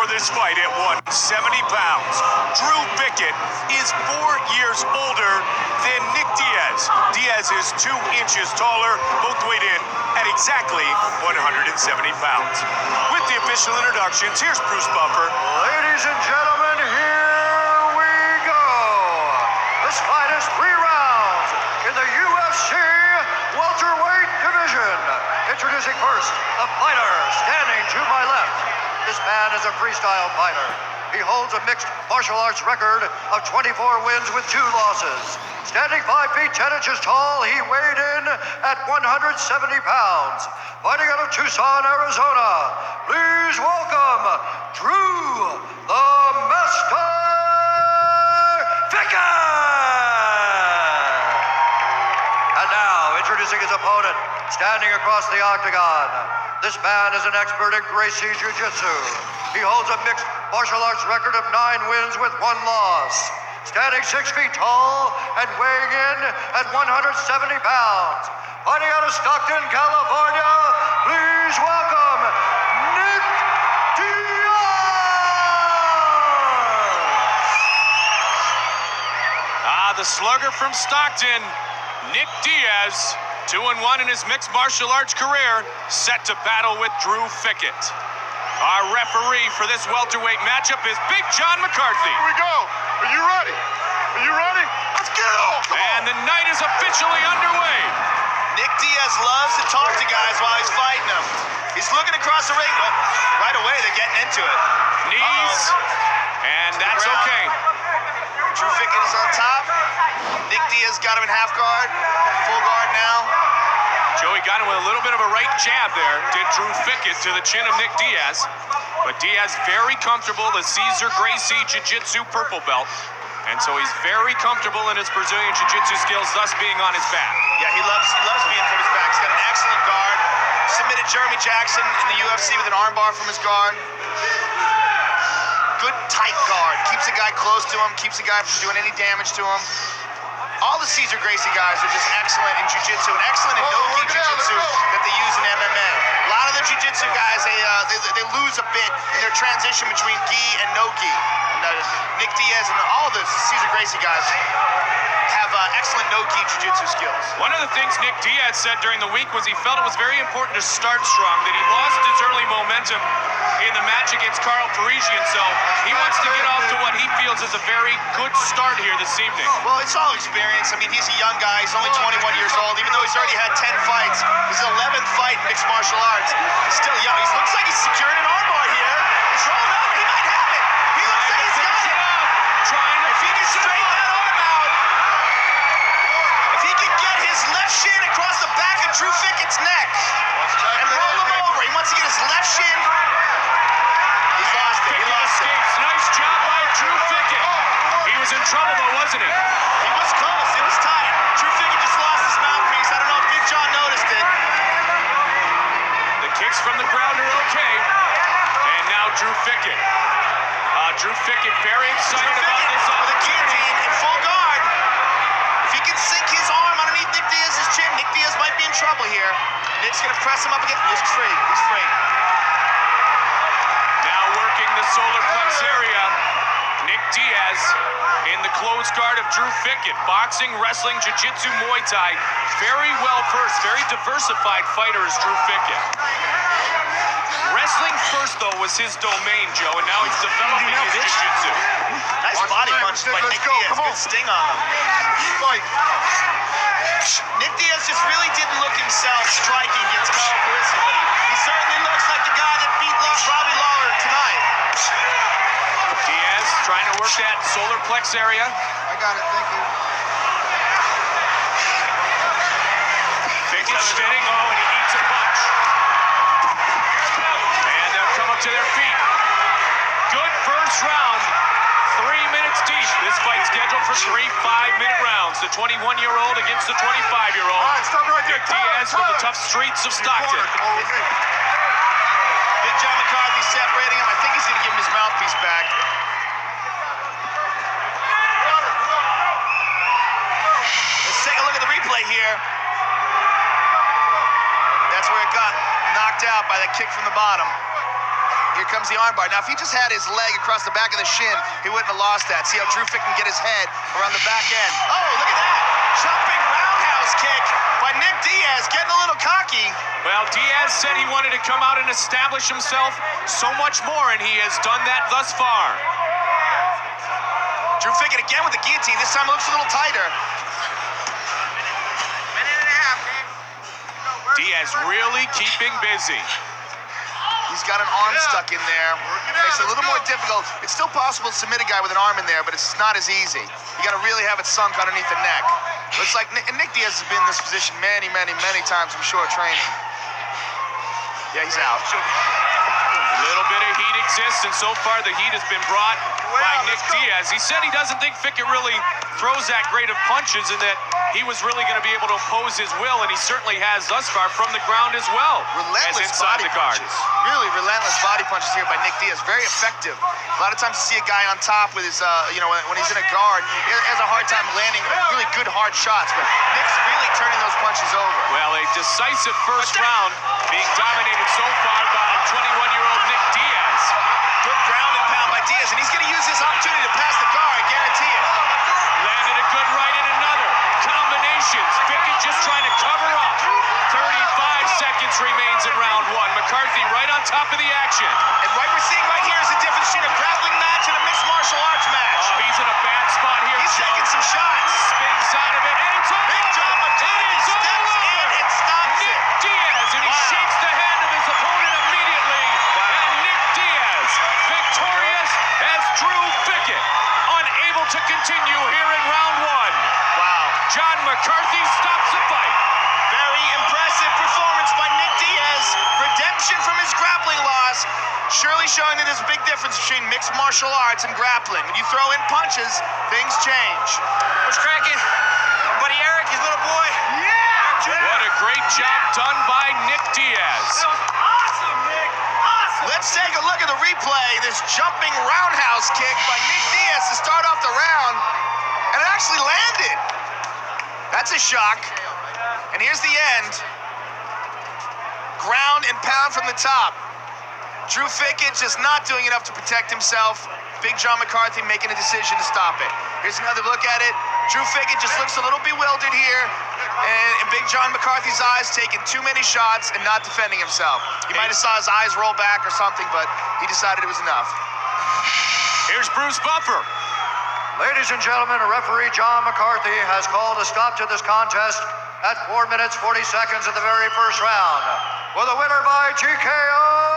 this fight at 170 pounds. Drew Fickett is 4 years older than Nick Diaz. Diaz is 2 inches taller, both weighed in at exactly 170 pounds. With the official introductions, here's Bruce Buffer. Ladies and gentlemen, here we go. This fight is 3 rounds in the UFC welterweight division. Introducing first, the fighter standing to my left. This man is a freestyle fighter. He holds a mixed martial arts record of 24 wins with 2 losses. Standing 5 feet 10 inches tall, he weighed in at 170 pounds. Fighting out of Tucson, Arizona, please welcome Drew the Master Fickett! And now, introducing his opponent, standing across the octagon. This man is an expert in Gracie Jiu-Jitsu. He holds a mixed martial arts record of 9 wins with 1 loss. Standing 6 feet tall and weighing in at 170 pounds. Fighting out of Stockton, California, please welcome Nick Diaz! The slugger from Stockton, Nick Diaz, 2-1 in his mixed martial arts career, set to battle with Drew Fickett. Our referee for this welterweight matchup is Big John McCarthy. Here we go. Are you ready? Are you ready? Let's get it on. And the night is officially underway. Nick Diaz loves to talk to guys while he's fighting them. He's looking across the ring, but right away they're getting into it. Knees, and that's okay. Drew Fickett is on top. Nick Diaz got him in half guard, full guard now. Joey got him with a little bit of a right jab there, did Drew Fickett to the chin of Nick Diaz. But Diaz very comfortable, the Cesar Gracie Jiu-Jitsu purple belt. And so he's very comfortable in his Brazilian Jiu-Jitsu skills, thus being on his back. Yeah, he loves being from his back. He's got an excellent guard. Submitted Jeremy Jackson in the UFC with an armbar from his guard. Good tight guard. Keeps the guy close to him, keeps the guy from doing any damage to him. All the Cesar Gracie guys are just excellent in jiu-jitsu and excellent in no-gi jiu-jitsu that they use in MMA. A lot of the jiu-jitsu guys, they lose a bit in their transition between gi and no-gi. Nick Diaz and all the Cesar Gracie guys have excellent no-gi jiu-jitsu skills. One of the things Nick Diaz said during the week was he felt it was very important to start strong, that he lost his early momentum in the match against Carl Parisian, so he wants to get off to what he feels is a very good start here this evening. Well, it's all experience. I mean, he's a young guy. He's only 21 years old, even though he's already had 10 fights. His 11th fight in mixed martial arts. He's still young. He looks like he's securing an armbar here. He's rolling over. He might have it. He looks like he's got it. If he can straighten that arm out, if he can get his left shin across the back of Drew Fickett's neck and roll him over, he wants to get his left shin. He's lost it. He lost it. Nice job by Drew Fickett. He was in trouble though, wasn't he? He was close. It was tight. Drew Fickett just lost his mouthpiece. I don't know if Big John noticed it. The kicks from the ground are okay. And now Drew Fickett. Drew Fickett very excited about this with a opportunity. guillotine in full guard. If he can sink his arm underneath Nick Diaz's chin, Nick Diaz might be in trouble here. Nick's gonna press him up again. He's free. He's free. Now working the solar plex area. Nick Diaz in the closed guard of Drew Fickett. Boxing, wrestling, jiu-jitsu, Muay Thai. Very well versed, very diversified fighter is Drew Fickett. Wrestling first, though, was his domain, Joe, and now he's developing his jiu-jitsu. Nice body punches by Nick Diaz. Good sting on him. Nick Diaz just really didn't look himself striking against Carl Parisian, but he certainly looks like the guy that beat Robbie Lawler tonight. Diaz trying to work that solar plex area. I got it, thank you. Fickett spinning, and he eats a punch. And they'll come up to their feet. Good first round. 3 minutes deep. This fight scheduled for 3 5-minute rounds. The 21-year-old against the 25-year-old. All right, stop right there. Nick Diaz from the tough streets of Stockton. Big John McCarthy separating him. I think he's going to give him his mouthpiece back. Let's take a look at the replay here. That's where it got knocked out by that kick from the bottom. Here comes the armbar. Now, if he just had his leg across the back of the shin, he wouldn't have lost that. See how Drew Fickett can get his head around the back end. Oh, look at that. Jumping roundhouse kick by Nick Diaz, getting a little cocky. Well, Diaz said he wanted to come out and establish himself so much more, and he has done that thus far. Drew Fickett again with the guillotine. This time it looks a little tighter. Diaz really keeping busy. He's got an arm stuck in there. Makes it a little more difficult. It's still possible to submit a guy with an arm in there, but it's not as easy. You got to really have it sunk underneath the neck. Looks like Nick Diaz has been in this position many times, I'm sure, training. Yeah, he's out. A little bit of heat exists, and so far the heat has been brought by Nick Diaz. He said he doesn't think Fickett really throws that great of punches and that he was really going to be able to oppose his will, and he certainly has thus far from the ground as well. Relentless as inside body the guard. punches. Really relentless body punches here by Nick Diaz. Very effective. A lot of times you see a guy on top with his, when he's in a guard, he has a hard time landing really good hard shots, but Nick's really turning those punches over. Well, a decisive first round being dominated so far by 21-year-old Nick Diaz. Good ground and pound by Diaz, and he's going to use this opportunity to pass the guard, I guarantee it. Landed a good right and another. Combinations. Fickett just trying to cover up. 35 seconds remains in round one. McCarthy right on top of the action. And what we're seeing right here is the difference between a grappling match and a mixed martial arts match. Oh, he's in a bad spot here. He's taking some shots. Spins out of it, and it's all Big John McCarthy steps in and stops Nick it. Diaz, and he shakes the hand of his opponent immediately. And Nick Diaz, victorious as Drew Fickett, unable to continue here in round one. Wow. John McCarthy stops the fight. Very impressive performance by Nick Diaz. Redemption from his grappling loss. Surely showing that there's a big difference between mixed martial arts and grappling. When you throw in punches, things change. What's cracking? Buddy Eric, his little boy. Yeah! What a great job done by Nick Diaz. Awesome, Nick. Awesome. Let's take a look at the replay. This jumping roundhouse kick by Nick Diaz to start off the round. And it actually landed. That's a shock. And here's the end. Ground and pound from the top. Drew Fickett just not doing enough to protect himself. Big John McCarthy making a decision to stop it. Here's another look at it. Drew Fickett just looks a little bewildered here. And Big John McCarthy's eyes taking too many shots and not defending himself. He might have saw his eyes roll back or something, but he decided it was enough. Here's Bruce Buffer. Ladies and gentlemen, referee John McCarthy has called a stop to this contest at 4 minutes 40 seconds of the very first round. For the winner by TKO,